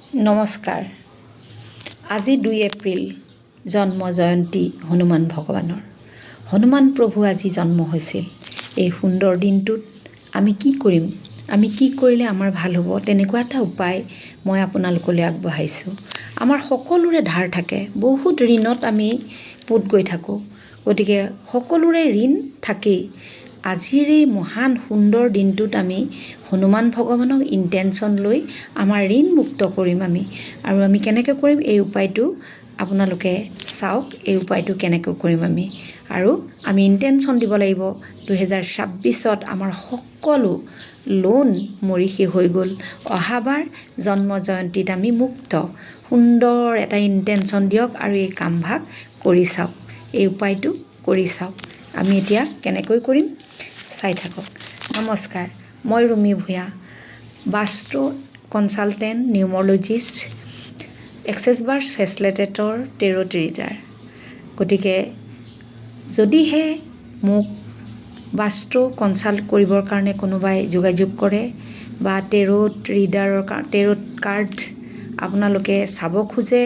নমস্কাৰ। আজি 2 এপ্ৰিল জন্ম জয়ন্তী হনুমান ভগৱানৰ। হনুমান প্ৰভু আজি জন্ম হৈছিল। এই সুন্দৰ দিনটোত আমি কি কৰিম, আমি কি কৰিলে আমাৰ ভাল হ'ব, তেনেকুৱা এটা উপায় মই আপোনালোকলৈ আগবঢ়াইছোঁ। আমাৰ সকলোৰে ধাৰ থাকে, বহুত ঋণত আমি পোত গৈ থাকোঁ। গতিকে সকলোৰে ঋণ থাকেই। আজিৰ এই মহান সুন্দৰ দিনটোত আমি হনুমান ভগৱানক ইণ্টেনশ্যন লৈ আমাৰ ঋণ মুক্ত কৰিম আমি। আৰু আমি কেনেকৈ কৰিম এই উপায়টো আপোনালোকে চাওক। এই উপায়টো কেনেকৈ কৰিম আমি, আৰু আমি ইণ্টেনশ্যন দিব লাগিব 2026ত আমাৰ সকলো লোন মৰি শেষ হৈ গ'ল। অহাবাৰ জন্ম জয়ন্তীত আমি মুক্ত। সুন্দৰ এটা ইণ্টেনশ্যন দিয়ক আৰু এই কামভাগ কৰি চাওক। এই উপায়টো কৰি চাওক। আমি এতিয়া কেনেকৈ কৰিম চাই থাকক। নমস্কাৰ, মই Rumi Bhuyan, Vastu consultant, numerologist, access bars facilitator, tarot reader. গতিকে যদিহে মোক বাস্তু কনচাল্ট কৰিবৰ কাৰণে কোনোবাই যোগাযোগ কৰে বা টেৰট কাৰ্ড আপোনালোকে চাব খোজে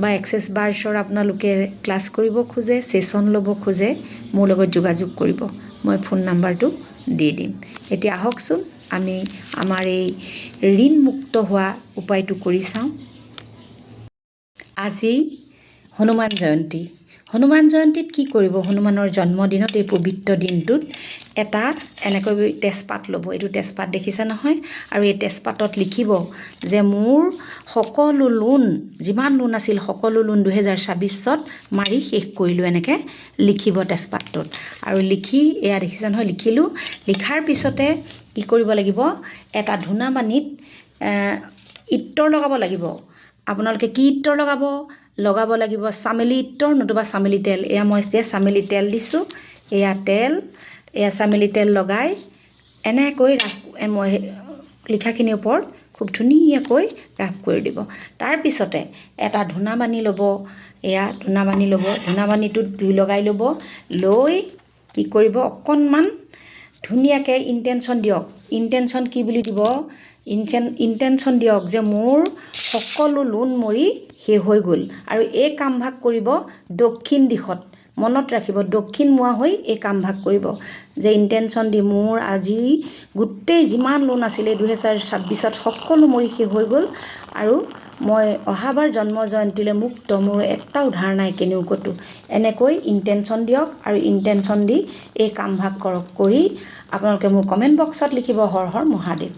বা এক্সেছ বাৰ্চৰ আপোনালোকে ক্লাছ কৰিব খোজে, ছেশ্যন ল'ব খোজে, মোৰ লগত যোগাযোগ কৰিব। মই ফোন নাম্বাৰটো দি দিম। এতিয়া আহকচোন আমি আমাৰ এই ঋণমুক্ত হোৱা উপায়টো কৰি চাওঁ। আজি হনুমান জয়ন্তী। হনুমান জয়ন্তীত কি কৰিব? হনুমানৰ জন্মদিনত, এই পবিত্ৰ দিনটোত এটা এনেকৈ তেজপাত ল'ব। এইটো তেজপাত দেখিছে নহয়? আৰু এই তেজপাতত লিখিব যে মোৰ সকলো লোন, যিমান লোন আছিল সকলো লোন 2026ত মাৰি শেষ কৰিলোঁ। এনেকৈ লিখিব তেজপাতটোত। আৰু লিখি এয়া দেখিছে নহয়, লিখিলোঁ। লিখাৰ পিছতে কি কৰিব লাগিব? এটা ধূনামানিত ইত্তৰ লগাব লাগিব। আপোনালোকে কি ইত্তৰ লগাব লাগিব চামেলি ইত্তৰ নতুবা চামেলি তেল। এয়া মই এতিয়া চামেলি তেল দিছোঁ। এয়া তেল, এয়া চামেলি তেল লগাই এনেকৈ মই লিখাখিনিৰ ওপৰত খুব ধুনীয়াকৈ ৰাফ কৰি দিব। তাৰপিছতে এটা ধূনামানি ল'ব। এয়া ধূনামানি ল'ব। ধূনামানিটোত জুই লগাই ল'ব। লৈ কি কৰিব? অকণমান ধুনীয়াকৈ ইণ্টেনশ্যন দিয়ক। ইণ্টেনশ্যন কি বুলি দিব? ইণ্টেনশ্যন দিয়ক যে মোৰ সকলো লোন মৰি শেষ হৈ গ'ল। আৰু এই কামভাগ কৰিব দক্ষিণ দিশত। মনত ৰাখিব, দক্ষিণ মুৱা হৈ এই কামভাগ কৰিব যে ইণ্টেনশ্যন দি মোৰ আজি গোটেই যিমান লোন আছিলে 2026ত সকলো মৰি শেষ হৈ গ'ল। আৰু মই অহাবাৰ জন্ম জয়ন্তীলৈ মুক্ত, মোৰ এটাও ধাৰ নাই কেনেও ক'তো। এনেকৈ ইণ্টেনশ্যন দিয়ক আৰু ইণ্টেনশ্যন দি এই কামভাগ কৰক। কৰি আপোনালোকে মোৰ কমেণ্ট বক্সত লিখিব হৰ হৰ মহাদেৱ।